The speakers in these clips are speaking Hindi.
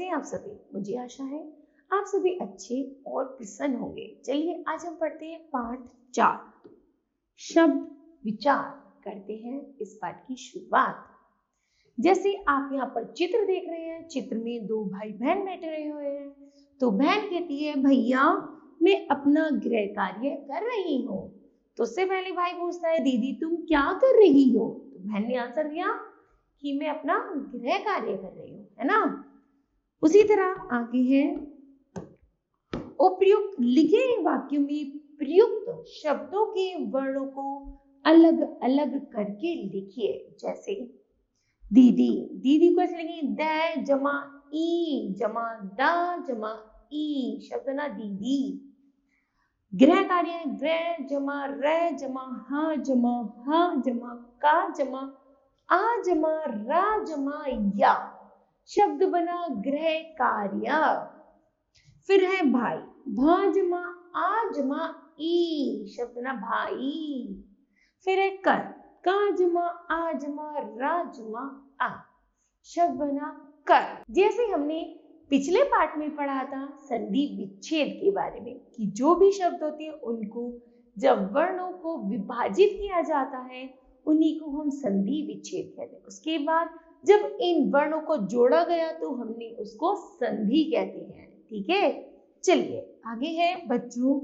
हैं आप सभी? मुझे आशा है आप सभी अच्छे और प्रसन्न होंगे। चलिए आज हम पढ़ते हैं पाठ 4 शब्द विचार करते हैं इस पाठ की शुरुआत। जैसे आप यहाँ पर चित्र देख रहे हैं, चित्र में दो भाई बहन बैठे रहे हुए हैं। तो बहन कहती है भैया मैं अपना गृह कार्य कर रही हूँ। तो उससे पहले भाई पूछता है दीदी तुम क्या कर रही हो? तो बहन ने आंसर दिया कि मैं अपना गृह कार्य कर रही हूँ, है ना। उसी तरह आगे है उपयुक्त लिखे वाक्यों में प्रयुक्त शब्दों के वर्णों को अलग अलग करके लिखिए। जैसे दीदी, दीदी को ऐसे लिखेंगे द जमा ई जमा दा जमा ई, शब्द ना दीदी। गृह कार्य ग्रह जमा र जमा हा जमा हा जमा का जमा आ जमा रा जमा या, शब्द बना गृह कार्य। फिर है भाई, भा जमा आ जमा ई, शब्द ना भाई। फिर है कर, का जमा आ जमा रा जमा आ, शब्द बना कर। जैसे हमने पिछले पाठ में पढ़ा था संधि विच्छेद के बारे में कि जो भी शब्द होते हैं उनको जब वर्णों को विभाजित किया जाता है उन्हीं को हम संधि विच्छेद कहते हैं। उसके बाद जब इन वर्णों को जोड़ा गया तो हमने उसको संधि कहते हैं। ठीक है, चलिए आगे है बच्चों।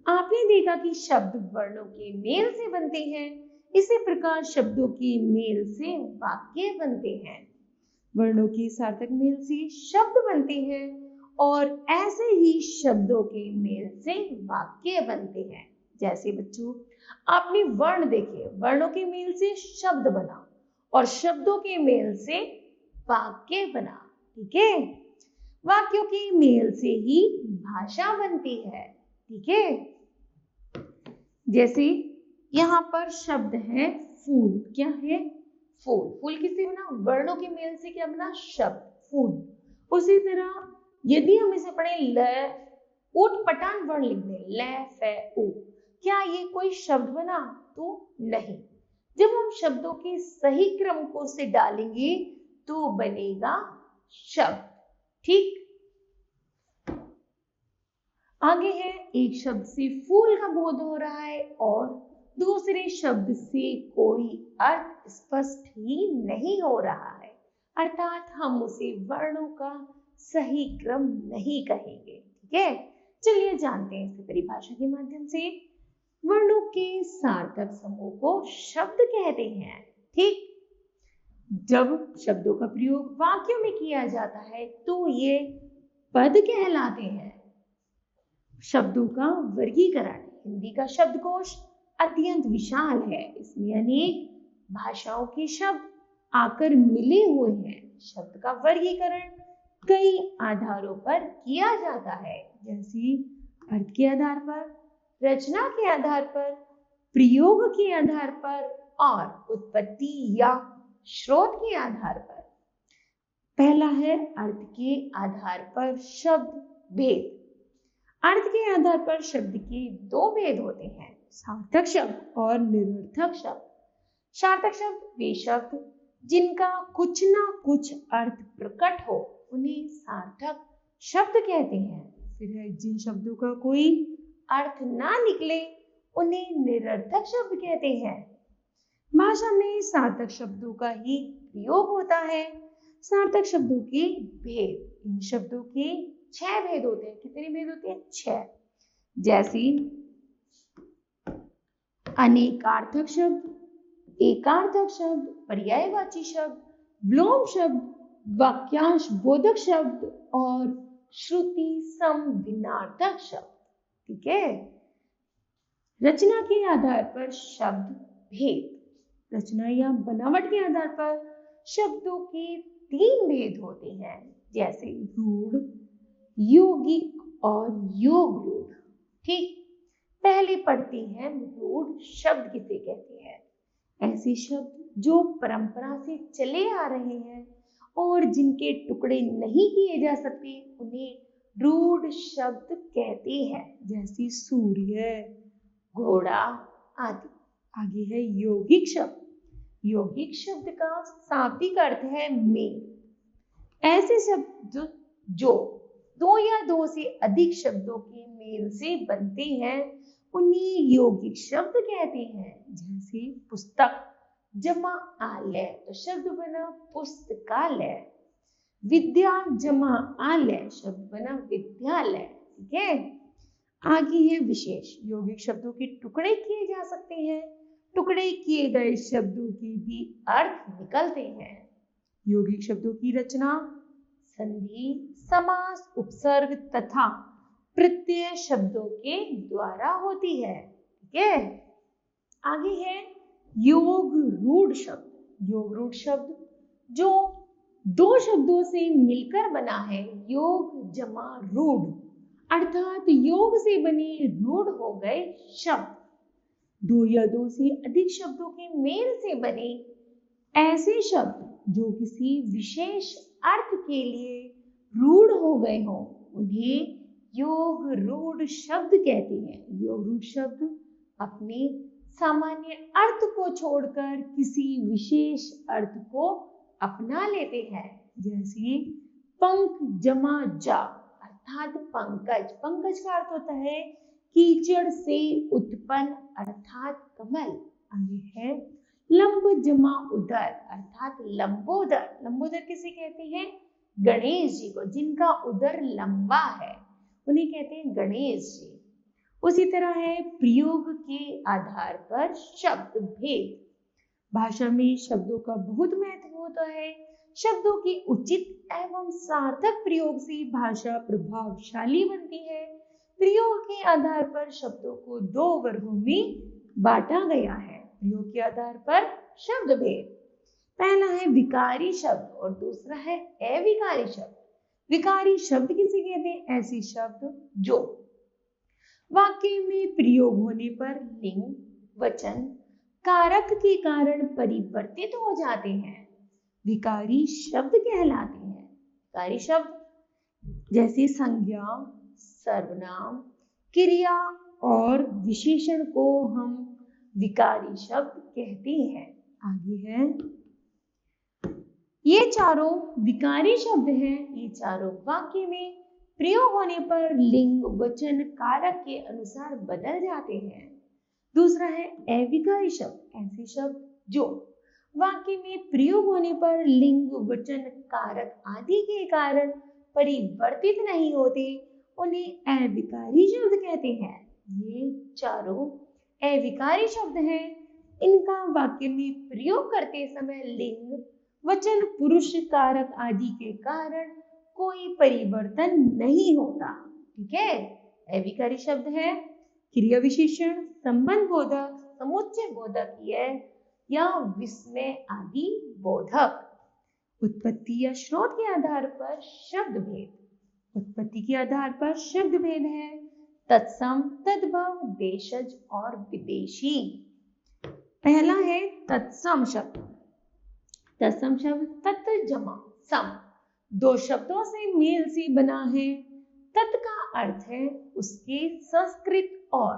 आपने देखा कि शब्द वर्णों के मेल से बनते हैं, इसी प्रकार शब्दों के मेल से वाक्य बनते हैं। वर्णों के सार्थक मेल से शब्द बनते हैं और ऐसे ही शब्दों के मेल से वाक्य बनते हैं। जैसे बच्चों आपने वर्ण देखे, वर्णों के मेल से शब्द बना और शब्दों के मेल से वाक्य बना। ठीक है, वाक्यों के मेल से ही भाषा बनती है। ठीक है, जैसे यहाँ पर शब्द है फूल। क्या है? फूल। फूल किससे बना? वर्णों के मेल से क्या बना? शब्द फूल। उसी तरह यदि हम इसे पढ़े ल ऊट पटान वर्ण लिख दें ल फे उ, क्या ये कोई शब्द बना? तो नहीं। जब हम शब्दों के सही क्रम को से डालेंगे तो बनेगा शब्द। ठीक, आगे है एक शब्द से फूल का बोध हो रहा है और दूसरे शब्द से कोई अर्थ स्पष्ट ही नहीं हो रहा है, अर्थात हम उसे वर्णों का सही क्रम नहीं कहेंगे। ठीक है, चलिए जानते हैं इसे परिभाषा के माध्यम से। वर्णों के सार्थक समूह को शब्द कहते हैं। ठीक, जब शब्दों का प्रयोग वाक्यों में किया जाता है तो ये पद कहलाते हैं। शब्दों का वर्गीकरण, हिंदी का शब्दकोश अत्यंत विशाल है, इसमें अनेक भाषाओं के शब्द आकर मिले हुए हैं। शब्द का वर्गीकरण कई आधारों पर किया जाता है, जैसे अर्थ के आधार पर, रचना के आधार पर, प्रयोग के आधार पर और उत्पत्ति या स्रोत के आधार पर। पहला है अर्थ के आधार पर शब्द भेद। अर्थ के आधार पर शब्द के दो भेद होते हैं, सार्थक शब्द और निरर्थक शब्द। सार्थक शब्द वे शब्द जिनका कुछ ना कुछ अर्थ प्रकट हो उन्हें सार्थक शब्द कहते हैं। फिर है जिन शब्दों का कोई अर्थ ना निकले उन्हें निरर्थक शब्द कहते हैं। भाषा में सार्थक शब्दों का ही प्रयोग होता है। सार्थक शब्दों के भेद, इन शब्दों के 6 भेद होते हैं। कितने भेद होते हैं? 6। जैसे अनेकार्थक शब्द, एकार्थक शब्द, पर्यायवाची शब्द, विलोम शब्द, वाक्यांश बोधक शब्द और श्रुति समभिन्नार्थक शब्द। ठीक है, रचना के आधार पर शब्द भेद। रचना या बनावट के आधार पर शब्दों के 3 भेद होते हैं, जैसे रूढ़, यौगिक और योग रूढ़। ठीक, पहले पढ़ते हैं रूढ़ शब्द किसे कहते हैं? ऐसे शब्द जो परंपरा से चले आ रहे हैं और जिनके टुकड़े नहीं किए जा सकते उन्हें रूढ़ शब्द कहते हैं, जैसे सूर्य, घोड़ा आदि। आगे है यौगिक शब्द। यौगिक शब्द का शाब्दिक अर्थ है मेल। ऐसे शब्द जो जो दो या दो से अधिक शब्दों के मेल से बनते हैं उन्हें यौगिक शब्द कहते हैं। जैसे पुस्तक जमा आलय, तो शब्द बना पुस्तकालय। विद्या जमा आलय, शब्द बना विद्यालय। ठीक है, आगे है विशेष। यौगिक शब्दों के टुकड़े किए जा सकते हैं, टुकड़े किए गए शब्दों के भी अर्थ निकलते हैं। यौगिक शब्दों की रचना संधि, समास, उपसर्ग तथा प्रत्यय शब्दों के द्वारा होती है। ठीक है, आगे है योग रूढ़ शब्द। योग रूढ़ शब्द जो दो शब्दों से मिलकर बना है, योग जमा रूढ़, अर्थात योग से बने रूढ़ हो गए शब्द। दो या दो से अधिक शब्दों के मेल से बने ऐसे शब्द जो किसी विशेष अर्थ के लिए रूढ़ हो गए हों उन्हें योग रूढ़ शब्द कहते हैं। योग रूढ़ शब्द अपने सामान्य अर्थ को छोड़कर किसी विशेष अर्थ को अपना लेते हैं। जैसे पंख जमा जा, अर्थात पंकज। पंकज का अर्थ होता है कीचड़ से उत्पन्न, अर्थात कमल। आगे है लंब जमा उदर, अर्थात लंबोदर। लंबोदर किसे कहते हैं? गणेश जी को, जिनका उदर लंबा है उन्हें कहते हैं गणेश जी। उसी तरह है प्रयोग के आधार पर शब्द भेद। भाषा में शब्दों का बहुत महत्व होता है। शब्दों के उचित एवं सार्थक प्रयोग से भाषा प्रभावशाली बनती है। प्रयोग के आधार पर शब्दों को दो वर्गों में बांटा गया है। प्रयोग के आधार पर शब्द भेद, पहला है विकारी शब्द और दूसरा है अविकारी शब्द। विकारी शब्द किसे कहते हैं? ऐसे शब्द जो वाक्य में प्रयोग होने पर लिंग, वचन, कारक के कारण परिवर्तित हो जाते हैं, विकारी शब्द कहलाते हैं। विकारी शब्द जैसे संज्ञा, सर्वनाम, क्रिया और विशेषण को हम विकारी शब्द कहते हैं। आगे है ये चारों विकारी शब्द हैं। ये चारों वाक्य में प्रयोग होने पर लिंग, वचन, कारक के अनुसार बदल जाते हैं। दूसरा है अविकारी शब्द। ऐसे शब्द जो वाक्य में प्रयोग होने पर लिंग, वचन, कारक आदि के कारण परिवर्तित नहीं होते उन्हें अविकारी शब्द कहते हैं। ये चारों अविकारी शब्द हैं। इनका वाक्य में प्रयोग करते समय लिंग, वचन, पुरुष, कारक आदि के कारण कोई परिवर्तन नहीं होता। ठीक है, अविकारी शब्द है क्रिया विशेषण, संबंध बोधक, समुच्चय बोधक या विस्मय आदि बोधक। उत्पत्ति या स्रोत के आधार पर शब्द भेद। उत्पत्ति के आधार पर शब्द भेद है तत्सम, तद्भव, देशज और विदेशी। पहला है तत्सम शब्द। तत्सम शब्द तत् जमा सम, दो शब्दों से मेल से बना है। तत् का अर्थ है उसके संस्कृत और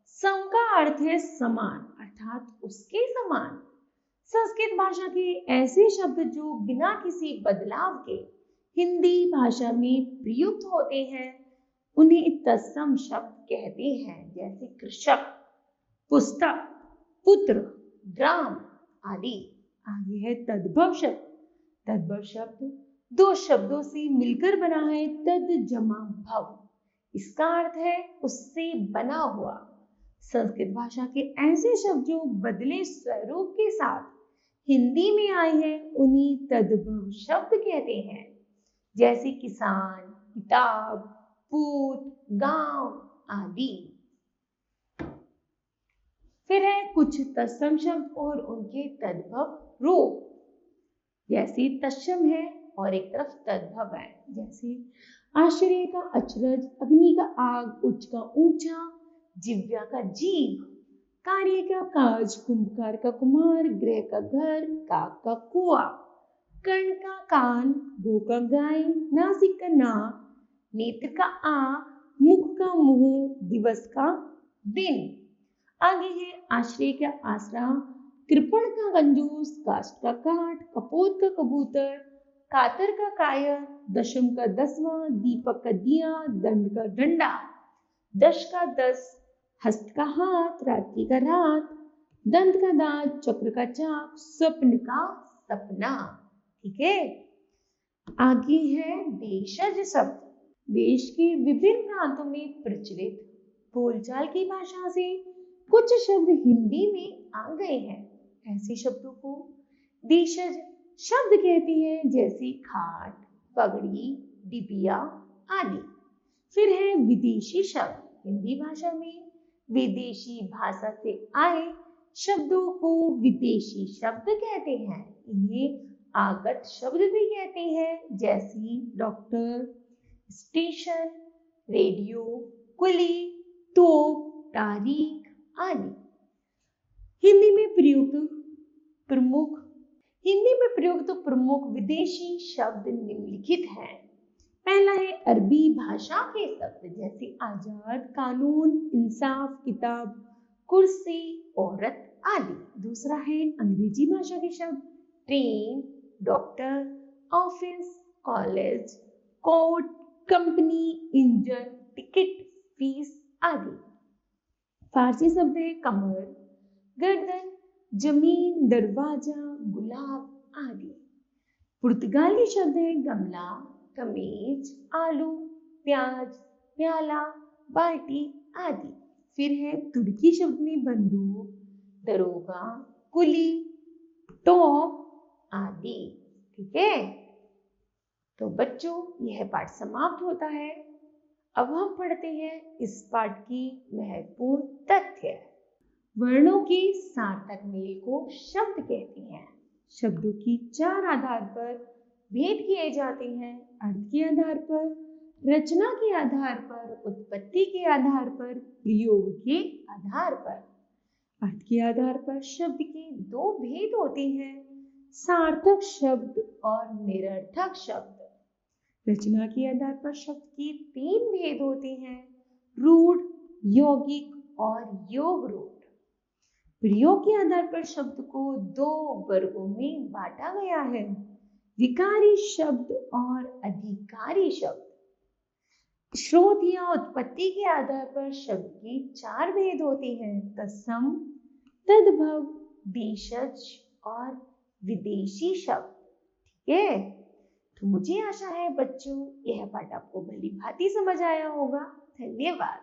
सम का अर्थ है समान, अर्थात उसके समान। संस्कृत भाषा के ऐसे शब्द जो बिना किसी बदलाव के हिंदी भाषा में प्रयुक्त होते हैं उन्हें तत्सम शब्द कहते हैं। जैसे कृषक, पुस्तक, पुत्र, ग्राम आदि। आगे है तद्भव शब्द। तद्भव शब्द दो शब्दों से मिलकर बना है, तद जमा भव, इसका अर्थ है उससे बना हुआ। संस्कृत भाषा के ऐसे शब्द जो बदले स्वरूप के साथ हिंदी में आए हैं उन्हें तद्भव शब्द कहते हैं। जैसे किसान, किताब, पूत, गांव आदि। फिर है कुछ तत्सम शब्द और उनके तद्भव रूप। जैसे तत्सम है और एक तरफ तद्भव है। जैसे आश्चर्य का अचरज, अग्नि का आग, उच्च का ऊंचा, जिव्या का जीव, कार्य का काज, कुंभकार का कुम्हार, गृह का घर, काक का कुआं, कर्ण का कान, गो का गाय, नासिक का नाक, नेत्र का आंख, मुख का मुंह, दिवस का दिन। आगे है आश्रय का आसरा, कृपण का कंजूस, काष्ठ का काठ, कपोत का कबूतर, कातर का कायर, दशम का दसवां, दीपक का दिया, दंड का डंडा, दश का दस, हस्त का हाथ, रात्रि का रात, दंत का दांत, चक्र का चाक, स्वप्न का सपना। ठीक है, आगे है देशज शब्द। देश के विभिन्न प्रांतों में प्रचलित बोलचाल की भाषा से कुछ शब्द हिंदी में आ गए हैं। ऐसे शब्दों को देशज शब्द कहते हैं, जैसे खाट, पगड़ी, डिबिया आदि। फिर है विदेशी शब्द। हिंदी भाषा में विदेशी भाषा से आए शब्दों को विदेशी शब्द कहते हैं। इन्हें आगत शब्द भी कहते हैं, जैसे डॉक्टर, स्टेशन, रेडियो, कुली, तोप, तारीख आदि। हिंदी में प्रयुक्त प्रमुख विदेशी शब्द निम्नलिखित हैं। पहला है अरबी भाषा के शब्द, जैसे आजाद, कानून, इंसाफ, किताब, कुर्सी, औरत आदि। दूसरा है अंग्रेजी भाषा के शब्द, train, doctor, office, college, court, company, engine, ticket, fees आदि। फारसी शब्द है कमर, गर्दन, जमीन, दरवाजा, गुलाब आदि। पुर्तगाली शब्द है गमला, कमीज, आलू, प्याज, प्याला, बाल्टी आदि। फिर है तुर्की शब्द में बंदूक, दरोगा, कुली, टॉप आदि। ठीक है, तो बच्चों यह पाठ समाप्त होता है। अब हम पढ़ते हैं इस पाठ की महत्वपूर्ण तथ्य। वर्णों के सार्थक मेल को शब्द कहते हैं। शब्दों की चार आधार पर भेद किए जाते हैं: अर्थ के आधार पर, रचना के आधार पर, उत्पत्ति के आधार पर, प्रयोग के आधार पर। अर्थ के आधार पर शब्द के दो भेद होते हैं: सार्थक शब्द और निरर्थक शब्द। रचना के आधार पर शब्द के तीन भेद होते हैं: रूढ़, यौगिक और योग रूढ़। प्रयोग के आधार पर शब्द को दो वर्गों में बांटा गया है: विकारी शब्द और अधिकारी शब्द। स्रोत या उत्पत्ति के आधार पर शब्द के चार भेद होते हैं: तत्सम, तद्भव, देशज और विदेशी शब्द। ठीक है, तो मुझे आशा है बच्चों यह पाठ आपको भली भांति समझ आया होगा। धन्यवाद।